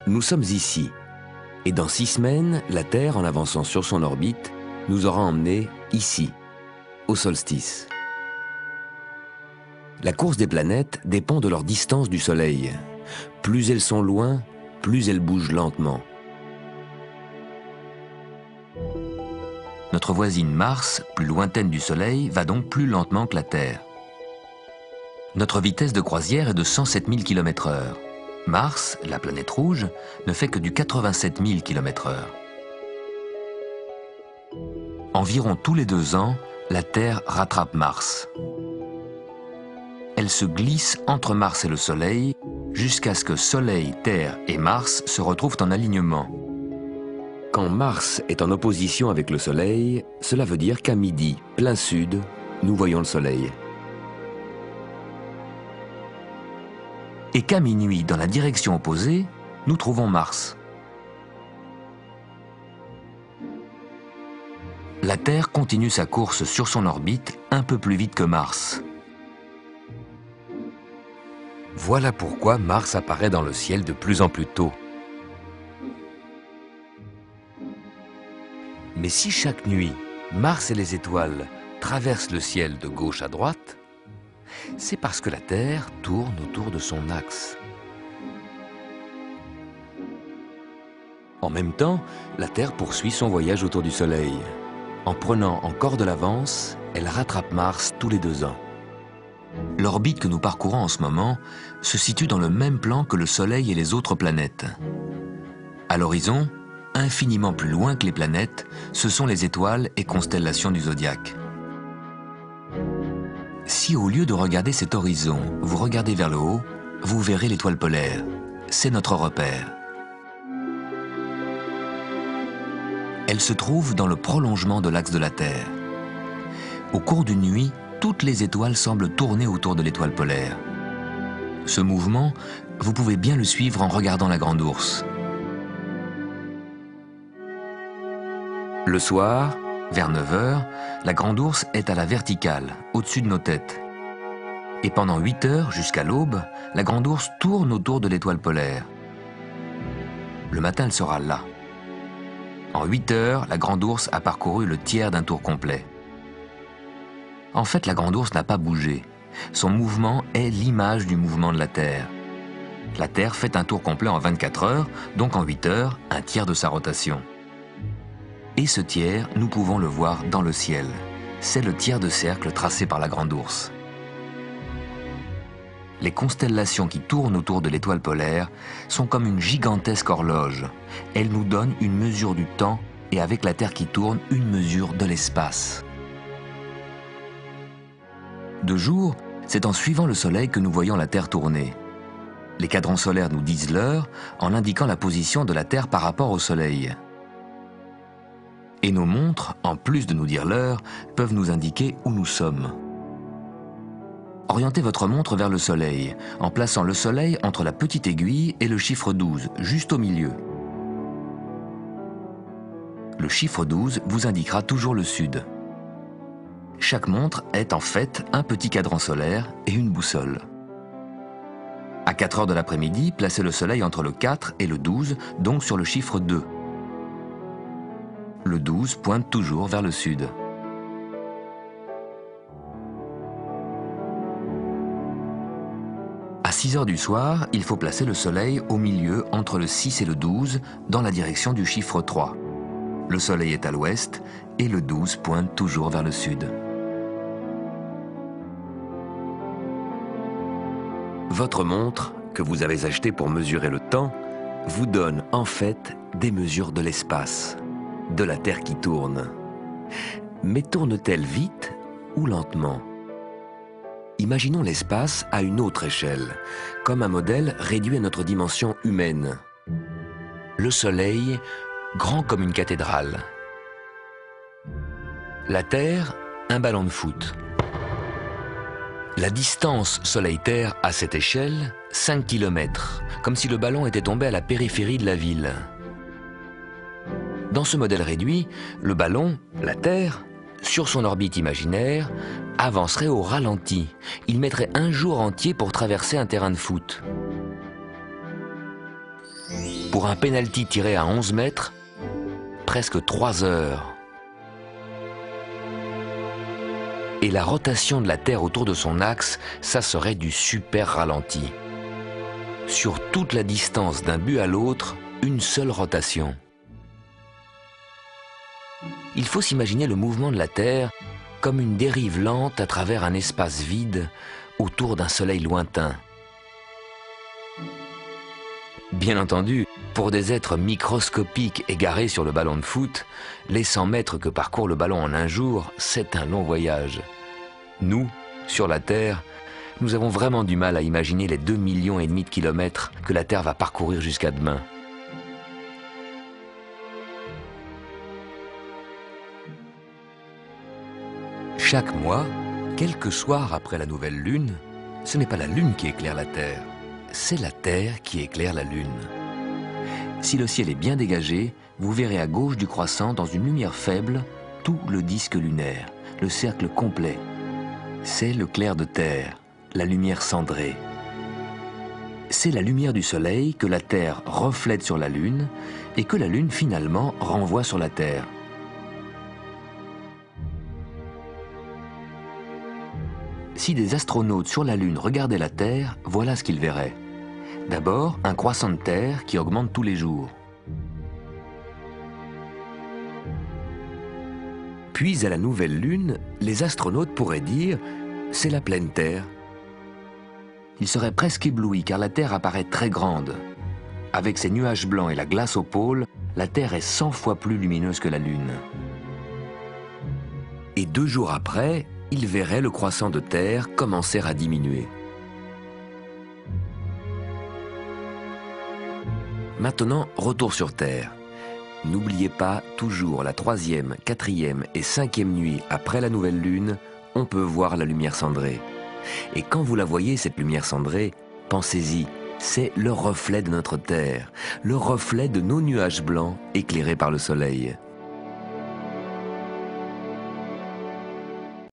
Nous sommes ici, et dans 6 semaines, la Terre, en avançant sur son orbite, nous aura emmenés ici, au solstice. La course des planètes dépend de leur distance du Soleil. Plus elles sont loin, plus elles bougent lentement. Notre voisine Mars, plus lointaine du Soleil, va donc plus lentement que la Terre. Notre vitesse de croisière est de 107 000 km/h. Mars, la planète rouge, ne fait que du 87 000 km/h. Environ tous les 2 ans, la Terre rattrape Mars. Elle se glisse entre Mars et le Soleil jusqu'à ce que Soleil, Terre et Mars se retrouvent en alignement. Quand Mars est en opposition avec le Soleil, cela veut dire qu'à midi, plein sud, nous voyons le Soleil. Et qu'à minuit, dans la direction opposée, nous trouvons Mars. La Terre continue sa course sur son orbite un peu plus vite que Mars. Voilà pourquoi Mars apparaît dans le ciel de plus en plus tôt. Mais si chaque nuit, Mars et les étoiles traversent le ciel de gauche à droite, c'est parce que la Terre tourne autour de son axe. En même temps, la Terre poursuit son voyage autour du Soleil. En prenant encore de l'avance, elle rattrape Mars tous les 2 ans. L'orbite que nous parcourons en ce moment se situe dans le même plan que le Soleil et les autres planètes. À l'horizon, infiniment plus loin que les planètes, ce sont les étoiles et constellations du zodiaque. Si au lieu de regarder cet horizon, vous regardez vers le haut, vous verrez l'étoile polaire. C'est notre repère. Elle se trouve dans le prolongement de l'axe de la Terre. Au cours d'une nuit, toutes les étoiles semblent tourner autour de l'étoile polaire. Ce mouvement, vous pouvez bien le suivre en regardant la Grande Ourse. Le soir, vers 9 h, la Grande Ourse est à la verticale, au-dessus de nos têtes. Et pendant 8 heures, jusqu'à l'aube, la Grande Ourse tourne autour de l'étoile polaire. Le matin, elle sera là. En 8 heures, la Grande Ourse a parcouru le tiers d'un tour complet. En fait, la Grande Ourse n'a pas bougé. Son mouvement est l'image du mouvement de la Terre. La Terre fait un tour complet en 24 heures, donc en 8 heures, un tiers de sa rotation. Et ce tiers, nous pouvons le voir dans le ciel. C'est le tiers de cercle tracé par la Grande Ourse. Les constellations qui tournent autour de l'étoile polaire sont comme une gigantesque horloge. Elles nous donnent une mesure du temps et avec la Terre qui tourne, une mesure de l'espace. De jour, c'est en suivant le Soleil que nous voyons la Terre tourner. Les cadrans solaires nous disent l'heure en indiquant la position de la Terre par rapport au Soleil. Et nos montres, en plus de nous dire l'heure, peuvent nous indiquer où nous sommes. Orientez votre montre vers le Soleil, en plaçant le Soleil entre la petite aiguille et le chiffre 12, juste au milieu. Le chiffre 12 vous indiquera toujours le sud. Chaque montre est en fait un petit cadran solaire et une boussole. À 4 h de l'après-midi, placez le Soleil entre le 4 et le 12, donc sur le chiffre 2. Le 12 pointe toujours vers le sud. À 6 h du soir, il faut placer le Soleil au milieu entre le 6 et le 12, dans la direction du chiffre 3. Le Soleil est à l'ouest et le 12 pointe toujours vers le sud. Votre montre, que vous avez achetée pour mesurer le temps, vous donne en fait des mesures de l'espace, de la Terre qui tourne. Mais tourne-t-elle vite ou lentement? Imaginons l'espace à une autre échelle, comme un modèle réduit à notre dimension humaine. Le Soleil, grand comme une cathédrale. La Terre, un ballon de foot. La distance Soleil-Terre à cette échelle, 5 km, comme si le ballon était tombé à la périphérie de la ville. Dans ce modèle réduit, le ballon, la Terre, sur son orbite imaginaire, avancerait au ralenti. Il mettrait un jour entier pour traverser un terrain de foot. Pour un pénalty tiré à 11 mètres, presque 3 heures. Et la rotation de la Terre autour de son axe, ça serait du super ralenti. Sur toute la distance d'un but à l'autre, une seule rotation. Il faut s'imaginer le mouvement de la Terre comme une dérive lente à travers un espace vide autour d'un soleil lointain. Bien entendu, pour des êtres microscopiques égarés sur le ballon de foot, les 100 mètres que parcourt le ballon en un jour, c'est un long voyage. Nous, sur la Terre, nous avons vraiment du mal à imaginer les 2,5 millions de kilomètres que la Terre va parcourir jusqu'à demain. Chaque mois, quelques soirs après la nouvelle lune, ce n'est pas la lune qui éclaire la Terre, c'est la Terre qui éclaire la lune. Si le ciel est bien dégagé, vous verrez à gauche du croissant, dans une lumière faible, tout le disque lunaire, le cercle complet. C'est le clair de terre, la lumière cendrée. C'est la lumière du soleil que la Terre reflète sur la Lune et que la Lune finalement renvoie sur la Terre. Si des astronautes sur la Lune regardaient la Terre, voilà ce qu'ils verraient. D'abord, un croissant de Terre qui augmente tous les jours. Puis, à la nouvelle Lune, les astronautes pourraient dire « c'est la pleine Terre ». Ils seraient presque éblouis car la Terre apparaît très grande. Avec ses nuages blancs et la glace au pôle, la Terre est 100 fois plus lumineuse que la Lune. Et 2 jours après, ils verraient le croissant de Terre commencer à diminuer. Maintenant, retour sur Terre. N'oubliez pas, toujours la 3e, 4e et 5e nuit après la nouvelle Lune, on peut voir la lumière cendrée. Et quand vous la voyez, cette lumière cendrée, pensez-y, c'est le reflet de notre Terre, le reflet de nos nuages blancs éclairés par le soleil.